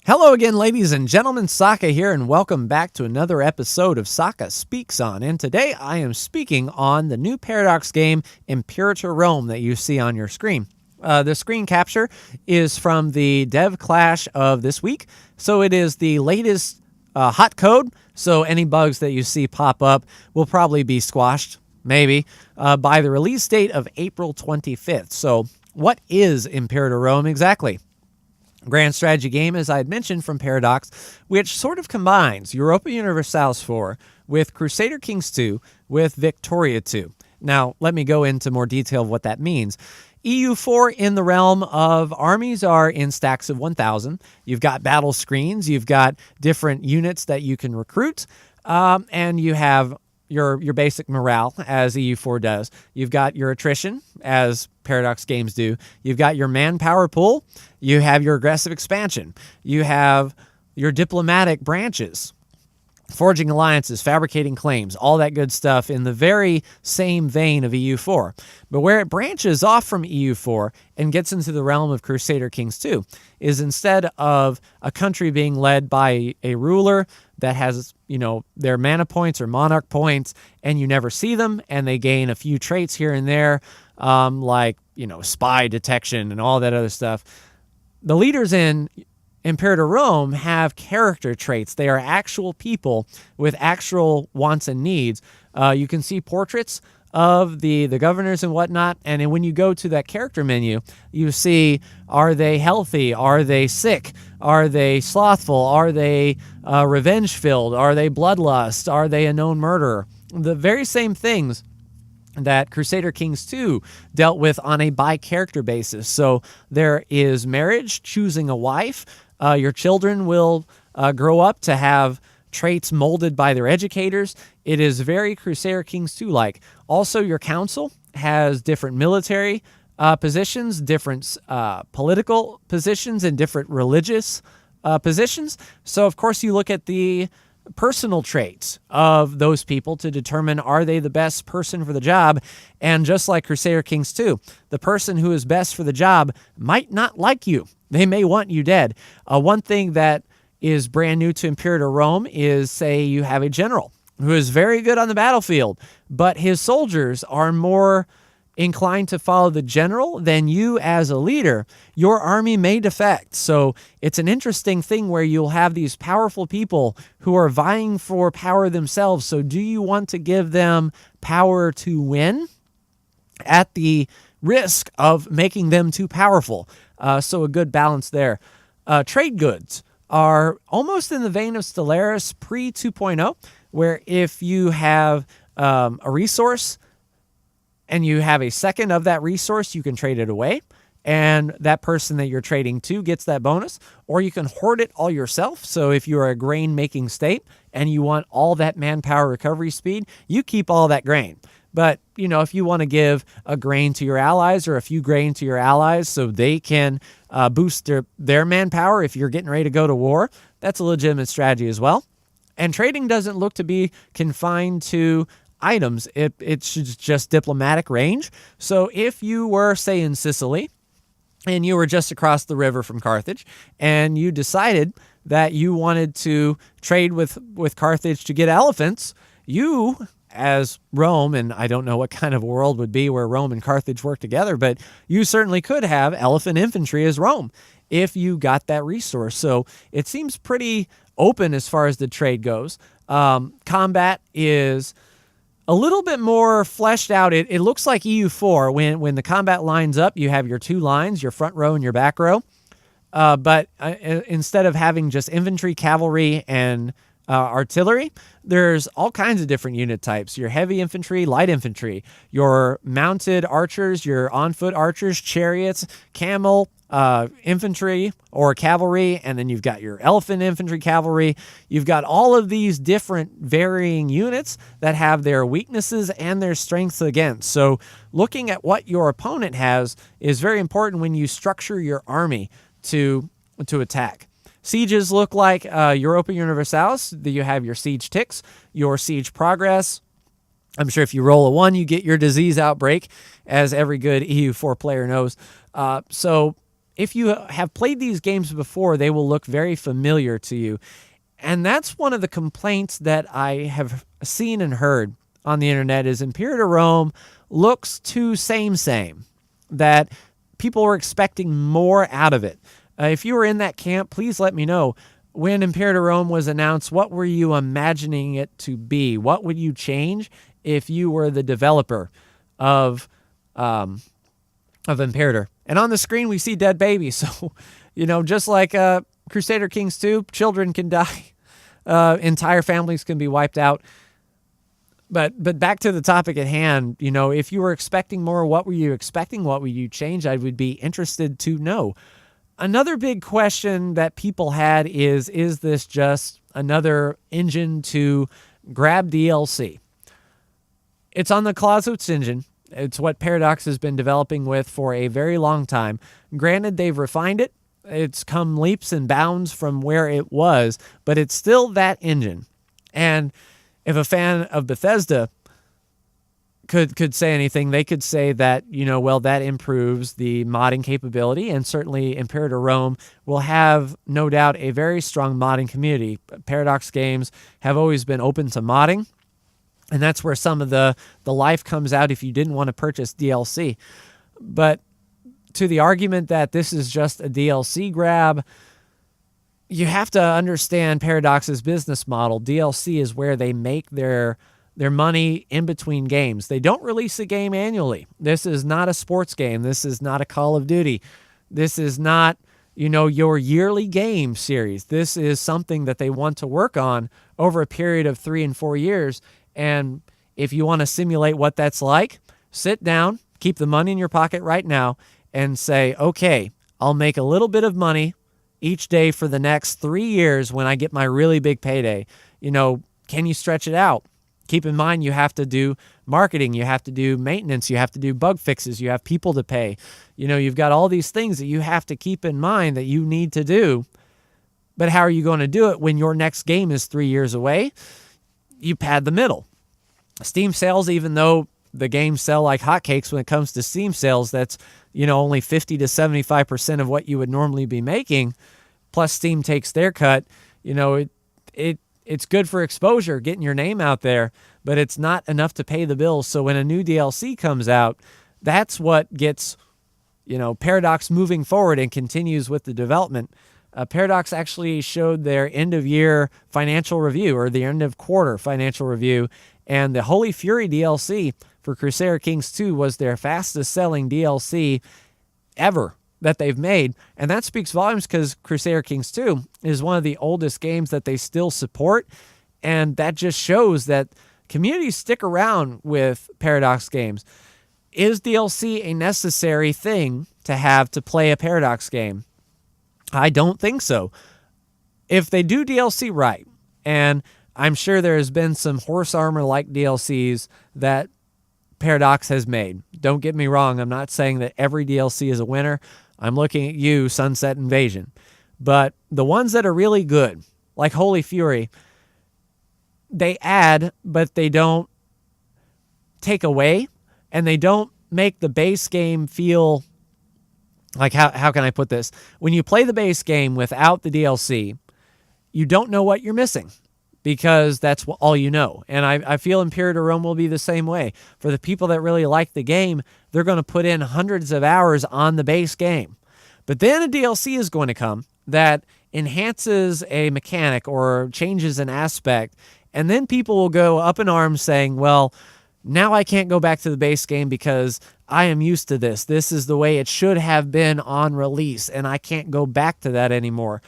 Hello again, ladies and gentlemen. Saka here, and welcome back to another episode of Saka Speaks On. And today I am speaking on the new Paradox game, Imperator Rome, that you see on your screen. The screen capture is from the Dev Clash of this week, so it is the latest hot code, so any bugs that you see pop up will probably be squashed, maybe, by the release date of April 25th. So what is Imperator Rome exactly? Grand strategy game, as I had mentioned, from Paradox, which sort of combines Europa Universalis 4 with Crusader Kings 2 with Victoria 2. Now, let me go into more detail of what that means. EU4 in the realm of armies are in stacks of 1,000. You've got battle screens, you've got different units that you can recruit, and you have your basic morale, as EU4 does. You've got your attrition, as Paradox games do. You've got your manpower pool. You have your aggressive expansion. You have your diplomatic branches, forging alliances, fabricating claims, all that good stuff in the very same vein of EU4. But where it branches off from EU4 and gets into the realm of Crusader Kings 2 is instead of a country being led by a ruler that has, their mana points or monarch points, and you never see them, and they gain a few traits here and there, like, spy detection and all that other stuff. The leaders in Imperator Rome have character traits. They are actual people with actual wants and needs. You can see portraits of the governors and whatnot, and then when you go to that character menu, you see, are they healthy? Are they sick? Are they slothful? Are they revenge-filled? Are they bloodlust? Are they a known murderer? The very same things that Crusader Kings 2 dealt with on a by-character basis. So there is marriage, choosing a wife. Your children will grow up to have traits molded by their educators. It is very Crusader Kings 2-like. Also, your council has different military positions, different political positions, and different religious positions. So, of course, you look at the personal traits of those people to determine, are they the best person for the job? And just like Crusader Kings 2, the person who is best for the job might not like you. They may want you dead. One thing that is brand new to Imperator Rome is, say, you have a general who is very good on the battlefield, but his soldiers are more inclined to follow the general than you as a leader. Your army may defect. So it's an interesting thing where you'll have these powerful people who are vying for power themselves. So do you want to give them power to win at the risk of making them too powerful? So a good balance there. Trade goods are almost in the vein of Stellaris pre 2.0, where if you have a resource and you have a second of that resource, you can trade it away, and that person that you're trading to gets that bonus, or you can hoard it all yourself. So if you're a grain-making state and you want all that manpower recovery speed, you keep all that grain. But, if you want to give a grain to your allies or a few grain to your allies so they can boost their manpower if you're getting ready to go to war, that's a legitimate strategy as well. And trading doesn't look to be confined to items. It's just diplomatic range. So if you were, say, in Sicily, and you were just across the river from Carthage, and you decided that you wanted to trade with Carthage to get elephants, you, as Rome, and I don't know what kind of world would be where Rome and Carthage work together, but you certainly could have elephant infantry as Rome if you got that resource. So it seems pretty open as far as the trade goes. Combat is a little bit more fleshed out. It looks like EU4. When the combat lines up, you have your two lines, your front row and your back row. But instead of having just infantry, cavalry, and artillery, there's all kinds of different unit types. Your heavy infantry, light infantry, your mounted archers, your on-foot archers, chariots, camel, infantry or cavalry, and then you've got your elephant infantry cavalry. You've got all of these different varying units that have their weaknesses and their strengths against. So looking at what your opponent has is very important when you structure your army to attack. Sieges look like Europa Universalis. You have your siege ticks, your siege progress. I'm sure if you roll a 1, you get your disease outbreak, as every good EU4 player knows. So if you have played these games before, they will look very familiar to you. And that's one of the complaints that I have seen and heard on the internet is Imperator Rome looks too same, that people were expecting more out of it. If you were in that camp, please let me know. When Imperator Rome was announced, what were you imagining it to be? What would you change if you were the developer of Imperator? And on the screen, we see dead babies. So, just like Crusader Kings 2, children can die. Entire families can be wiped out. But back to the topic at hand, if you were expecting more, what were you expecting? What would you change? I would be interested to know. Another big question that people had is this just another engine to grab DLC? It's on the Clausewitz engine. It's what Paradox has been developing with for a very long time. Granted, they've refined it. It's come leaps and bounds from where it was, but it's still that engine. And if a fan of Bethesda could say anything, they could say that, that improves the modding capability, and certainly Imperator Rome will have, no doubt, a very strong modding community. Paradox games have always been open to modding, and that's where some of the life comes out if you didn't want to purchase DLC. But to the argument that this is just a DLC grab, you have to understand Paradox's business model. DLC is where they make their money in between games. They don't release a game annually. This is not a sports game. This is not a Call of Duty. This is not, your yearly game series. This is something that they want to work on over a period of 3 and 4 years. And if you want to simulate what that's like, sit down, keep the money in your pocket right now, and say, okay, I'll make a little bit of money each day for the next 3 years when I get my really big payday. Can you stretch it out? Keep in mind, you have to do marketing, you have to do maintenance, you have to do bug fixes, you have people to pay. You've got all these things that you have to keep in mind that you need to do. But how are you going to do it when your next game is 3 years away? You pad the middle. Steam sales, even though the games sell like hotcakes when it comes to Steam sales, that's, only 50 to 75% of what you would normally be making. Plus Steam takes their cut. It's good for exposure, getting your name out there, but it's not enough to pay the bills. So when a new DLC comes out, that's what gets, Paradox moving forward and continues with the development. Paradox actually showed their end-of-year financial review, or the end-of-quarter financial review, and the Holy Fury DLC for Crusader Kings 2 was their fastest-selling DLC ever that they've made, and that speaks volumes because Crusader Kings 2 is one of the oldest games that they still support, and that just shows that communities stick around with Paradox games. Is DLC a necessary thing to have to play a Paradox game? I don't think so. If they do DLC right, and I'm sure there has been some horse armor-like DLCs that Paradox has made. Don't get me wrong, I'm not saying that every DLC is a winner. I'm looking at you, Sunset Invasion. But the ones that are really good, like Holy Fury, they add, but they don't take away, and they don't make the base game feel like, how can I put this? When you play the base game without the DLC, you don't know what you're missing because that's all you know. And I feel Imperator Rome will be the same way. For the people that really like the game, they're going to put in hundreds of hours on the base game. But then a DLC is going to come that enhances a mechanic or changes an aspect, and then people will go up in arms saying, well, now I can't go back to the base game because I am used to this. This is the way it should have been on release, and I can't go back to that anymore.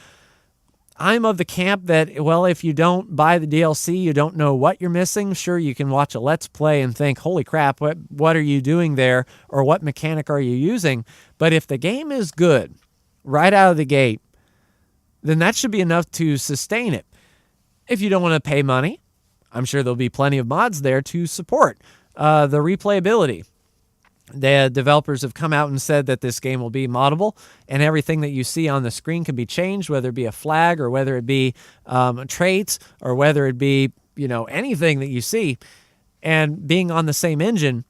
I'm of the camp that, well, if you don't buy the DLC, you don't know what you're missing. Sure, you can watch a Let's Play and think, holy crap, what are you doing there? Or what mechanic are you using? But if the game is good right out of the gate, then that should be enough to sustain it. If you don't want to pay money, I'm sure there'll be plenty of mods there to support the replayability. The developers have come out and said that this game will be moddable, and everything that you see on the screen can be changed, whether it be a flag or whether it be traits or whether it be anything that you see. And being on the same engine,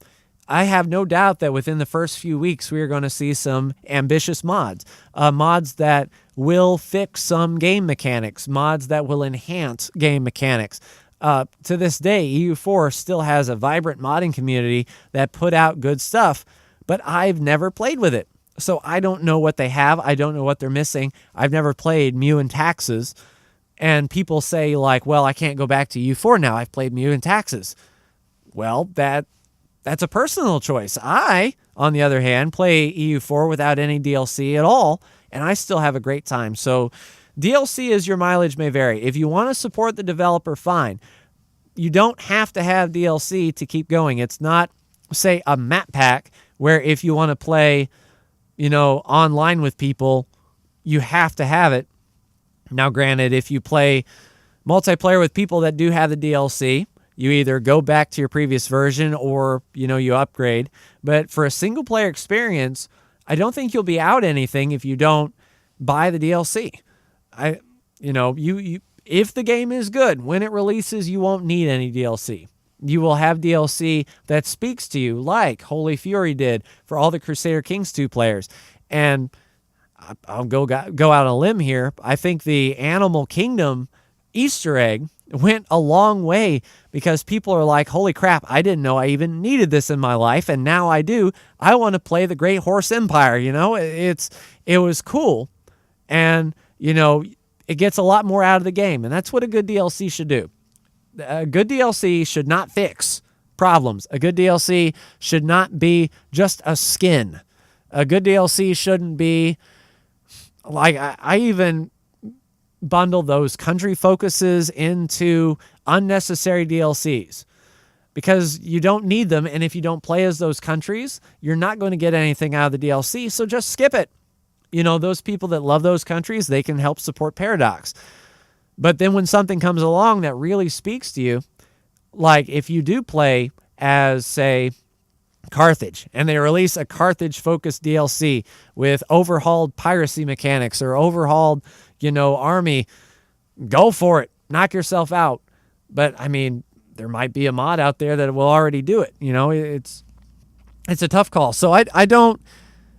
I have no doubt that within the first few weeks, we are going to see some ambitious mods, mods that will fix some game mechanics, mods that will enhance game mechanics. To this day, EU4 still has a vibrant modding community that put out good stuff, but I've never played with it. So I don't know what they have. I don't know what they're missing. I've never played Mew and Taxes. And people say, like, well, I can't go back to EU4 now. I've played Mew and Taxes. Well, that's a personal choice. I, on the other hand, play EU4 without any DLC at all, and I still have a great time. So DLC as your mileage may vary. If you want to support the developer, fine. You don't have to have DLC to keep going. It's not, say, a map pack where if you want to play, online with people, you have to have it. Now, granted, if you play multiplayer with people that do have the DLC, you either go back to your previous version or, you upgrade. But for a single player experience, I don't think you'll be out anything if you don't buy the DLC. If the game is good, when it releases, you won't need any DLC. You will have DLC that speaks to you, like Holy Fury did for all the Crusader Kings 2 players. And I'll go out on a limb here. I think the Animal Kingdom Easter egg went a long way because people are like, holy crap, I didn't know I even needed this in my life, and now I do. I want to play the Great Horse Empire. It was cool, and it gets a lot more out of the game, and that's what a good DLC should do. A good DLC should not fix problems. A good DLC should not be just a skin. A good DLC shouldn't be like, I even bundle those country focuses into unnecessary DLCs because you don't need them. And if you don't play as those countries, you're not going to get anything out of the DLC. So just skip it. Those people that love those countries, they can help support Paradox. But then when something comes along that really speaks to you, like if you do play as, say, Carthage, and they release a Carthage-focused DLC with overhauled piracy mechanics or overhauled, army, go for it. Knock yourself out. But, there might be a mod out there that will already do it. It's a tough call. So I don't,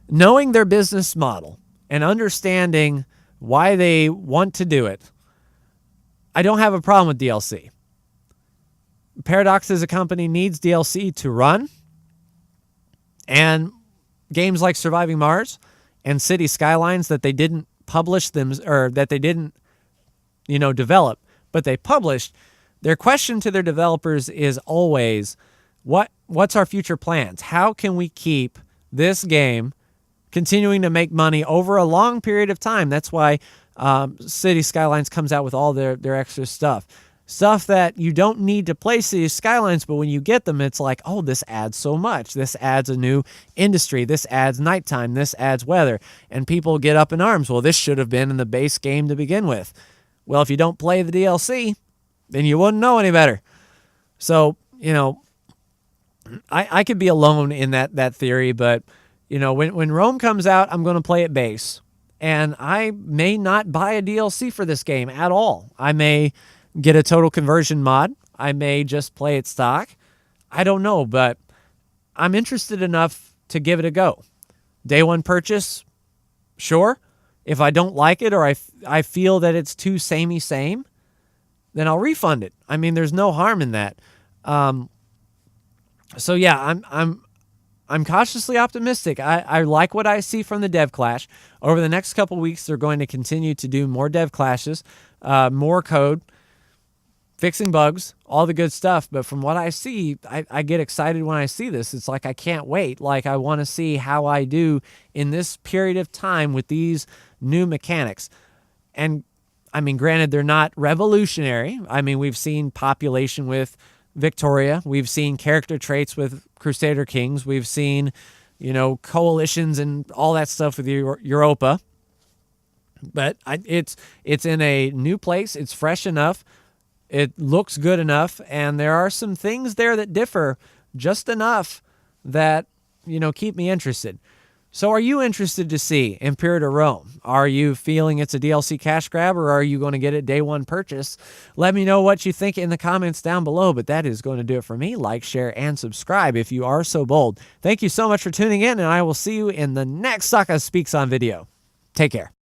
knowing their business model and understanding why they want to do it, I don't have a problem with DLC. Paradox as a company needs DLC to run. And games like Surviving Mars and City Skylines that they didn't publish them, or that they didn't, develop, but they published, their question to their developers is always, what's our future plans? How can we keep this game continuing to make money over a long period of time? That's why City Skylines comes out with all their extra stuff. Stuff that you don't need to play City Skylines, but when you get them, it's like, oh, this adds so much. This adds a new industry. This adds nighttime. This adds weather. And people get up in arms. Well, this should have been in the base game to begin with. Well, if you don't play the DLC, then you wouldn't know any better. So, I could be alone in that theory, but, when Rome comes out, I'm going to play it base. And I may not buy a DLC for this game at all. I may get a total conversion mod. I may just play it stock. I don't know, but I'm interested enough to give it a go. Day one purchase, sure. If I don't like it or I feel that it's too samey same, then I'll refund it. There's no harm in that. So yeah, I'm cautiously optimistic. I like what I see from the Dev Clash. Over the next couple weeks, they're going to continue to do more Dev Clashes, more code, fixing bugs, all the good stuff. But from what I see, I get excited when I see this. It's like I can't wait. Like I want to see how I do in this period of time with these new mechanics. And granted, they're not revolutionary. We've seen population with Victoria. We've seen character traits with Crusader Kings. We've seen, coalitions and all that stuff with Europa. But it's in a new place. It's fresh enough. It looks good enough, and there are some things there that differ just enough that, keep me interested. So are you interested to see Imperator Rome? Are you feeling it's a DLC cash grab, or are you going to get it day one purchase? Let me know what you think in the comments down below, but that is going to do it for me. Like, share, and subscribe if you are so bold. Thank you so much for tuning in, and I will see you in the next Saka Speaks On video. Take care.